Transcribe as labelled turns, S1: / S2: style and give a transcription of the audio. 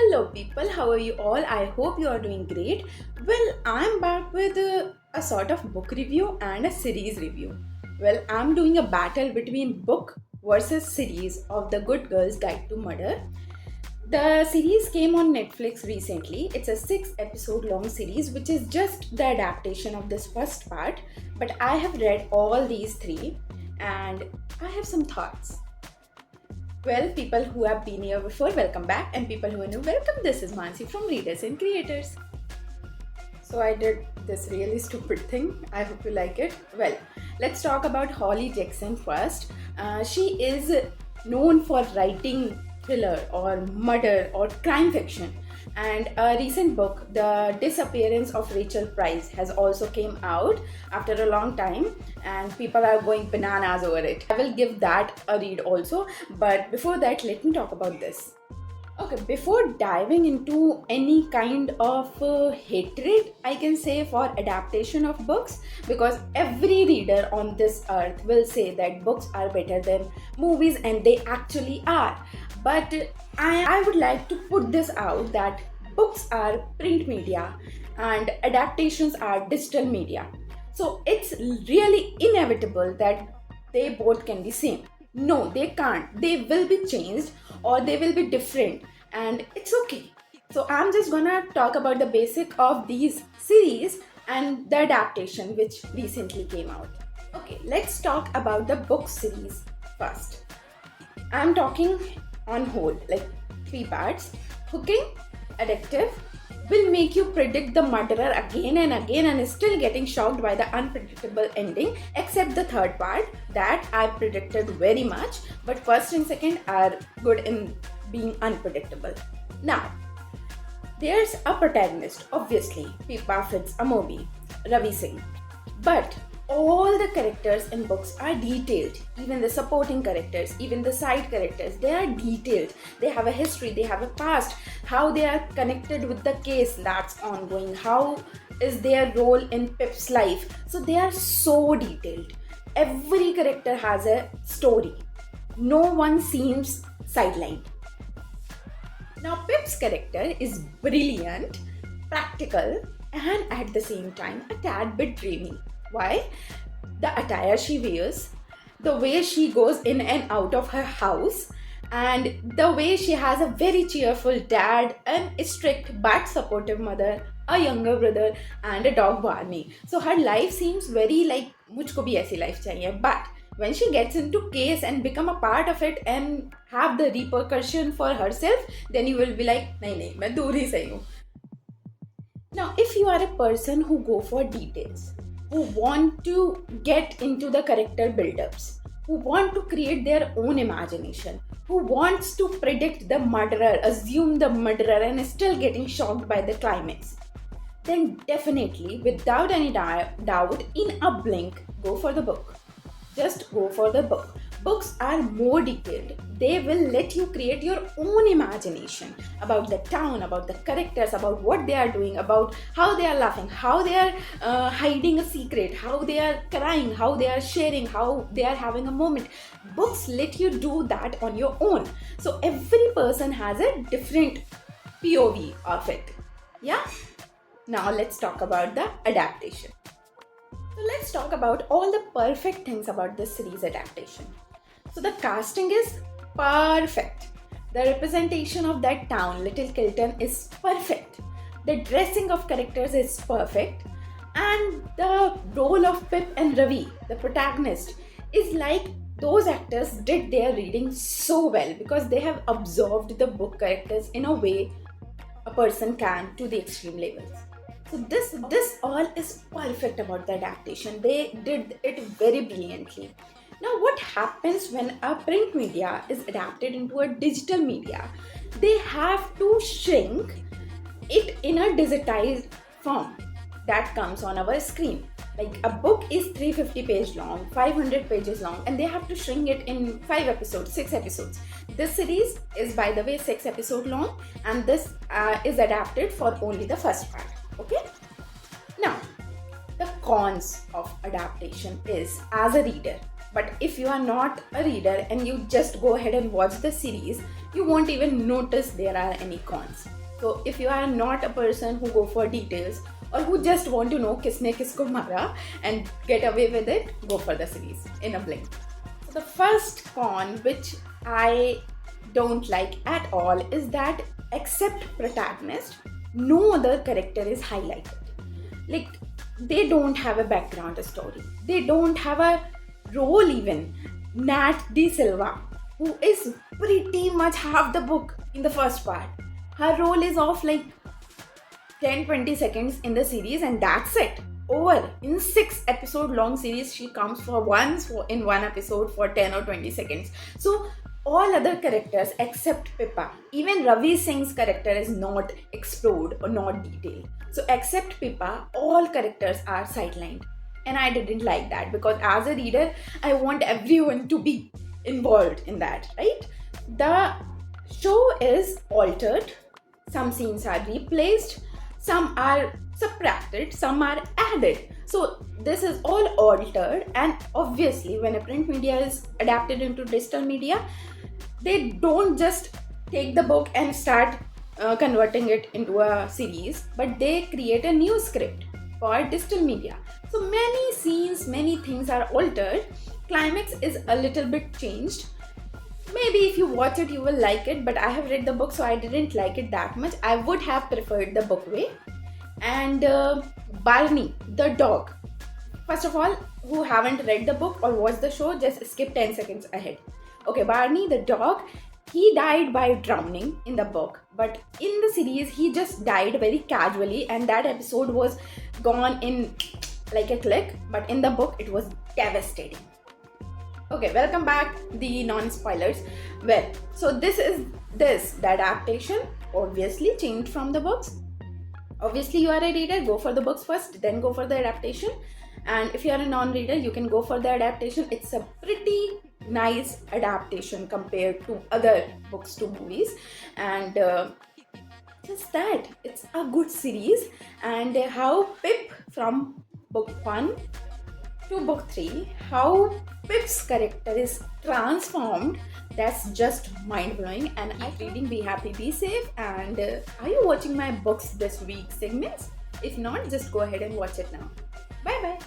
S1: Hello, people, how are you all? I hope you are doing great. Well, I'm back with a sort of book review and a series review. Well, I'm doing a battle between book versus series of The Good Girl's Guide to Murder. The series came on Netflix recently. It's a 6 episode long series, which is just the adaptation of this first part. But I have read all these three and I have some thoughts. Well, people who have been here before, welcome back, and people who are new, welcome. This is Mansi from Readers and Creators. So I did this really stupid thing. I hope you like it. Well, let's talk about Holly Jackson first. She is known for writing thriller or murder or crime fiction, and a recent book, The Disappearance of Rachel Price, has also came out after a long time, and people are going bananas over it. I will give that a read also, but before that, let me talk about this. Okay, before diving into any kind of hatred, I can say, for adaptation of books, because every reader on this earth will say that books are better than movies, and they actually are. But I would like to put this out that books are print media and adaptations are digital media. So it's really inevitable that they both can be same. No, they can't. They will be changed or they will be different, and it's okay. So I'm just gonna talk about the basic of these series and the adaptation which recently came out. Okay, let's talk about the book series first. I'm talking on whole, like 3 parts. Hooking, addictive, will make you predict the murderer again and again and still getting shocked by the unpredictable ending, except the third part that I predicted very much, but first and second are good in being unpredictable. Now, there's a protagonist, obviously, Pippa fits a movie, Ravi Singh. But all the characters in books are detailed, even the supporting characters, even the side characters, they are detailed. They have a history, they have a past, how they are connected with the case that's ongoing, how is their role in Pip's life. So they are so detailed. Every character has a story. No one seems sidelined. Now, Pip's character is brilliant, practical, and at the same time a tad bit dreamy. Why? The attire she wears, the way she goes in and out of her house, and the way she has a very cheerful dad and a strict but supportive mother, a younger brother, and a dog Barney. So her life seems very like mujhko bhi aisi life chahiye. But when she gets into case and become a part of it and have the repercussion for herself, then you will be like, nahi, main dur hi sahi hu. Now, if you are a person who go for details, who want to get into the character build-ups, who want to create their own imagination, who wants to predict the murderer, assume the murderer, and still getting shocked by the climax, then definitely, without any doubt, in a blink, go for the book. Just go for the book. Books are more detailed. They will let you create your own imagination about the town, about the characters, about what they are doing, about how they are laughing, how they are hiding a secret, how they are crying, how they are sharing, how they are having a moment. Books let you do that on your own. So every person has a different POV of it. Yeah? Now let's talk about the adaptation. So let's talk about all the perfect things about this series adaptation. So the casting is perfect. The representation of that town, Little Kilton, is perfect. The dressing of characters is perfect. And the role of Pip and Ravi, the protagonist, is like those actors did their reading so well because they have absorbed the book characters in a way a person can to the extreme levels. So this all is perfect about the adaptation. They did it very brilliantly. Now, what happens when a print media is adapted into a digital media? They have to shrink it in a digitized form that comes on our screen. Like a book is 350 page long, 500 pages long, and they have to shrink it in 5 episodes, 6 episodes. This series is, by the way, 6 episode long, and this is adapted for only the first part. Okay? Now, the cons of adaptation is, as a reader, but if you are not a reader and you just go ahead and watch the series, you won't even notice there are any cons. So if you are not a person who go for details or who just want to know kisne kisko mara and get away with it, go for the series in a blink. So the first con which I don't like at all is that except protagonist, no other character is highlighted. Like, they don't have a background story. They don't have a role even. Nat De Silva, who is pretty much half the book in the first part. Her role is of like 10-20 seconds in the series and that's it. Over. In 6 episode long series, she comes for once in one episode for 10 or 20 seconds. So all other characters except Pippa, even Ravi Singh's character is not explored or not detailed. So except Pippa, all characters are sidelined. And I didn't like that because as a reader, I want everyone to be involved in that, right? The show is altered. Some scenes are replaced, some are subtracted, some are added. So this is all altered, and obviously when a print media is adapted into digital media, they don't just take the book and start converting it into a series, but they create a new script for digital media. So many scenes, many things are altered. Climax is a little bit changed. Maybe if you watch it, you will like it, but I have read the book, so I didn't like it that much. I would have preferred the book way. And Barney, the dog. First of all, who haven't read the book or watched the show, just skip 10 seconds ahead. Okay, Barney, the dog, he died by drowning in the book, but in the series, he just died very casually, and that episode was gone in like a click, but in the book, it was devastating. Okay, welcome back, the non-spoilers. Well, so the adaptation obviously changed from the books. Obviously, you are a reader, go for the books first, then go for the adaptation. And if you are a non-reader, you can go for the adaptation. It's a pretty nice adaptation compared to other books to movies. And just that, it's a good series. And how Pip from book 1 to book 3, how Pip's character is transformed, that's just mind-blowing. And I keep reading, be happy, be safe. And are you watching my books this week segments? If not, just go ahead and watch it now. Bye bye.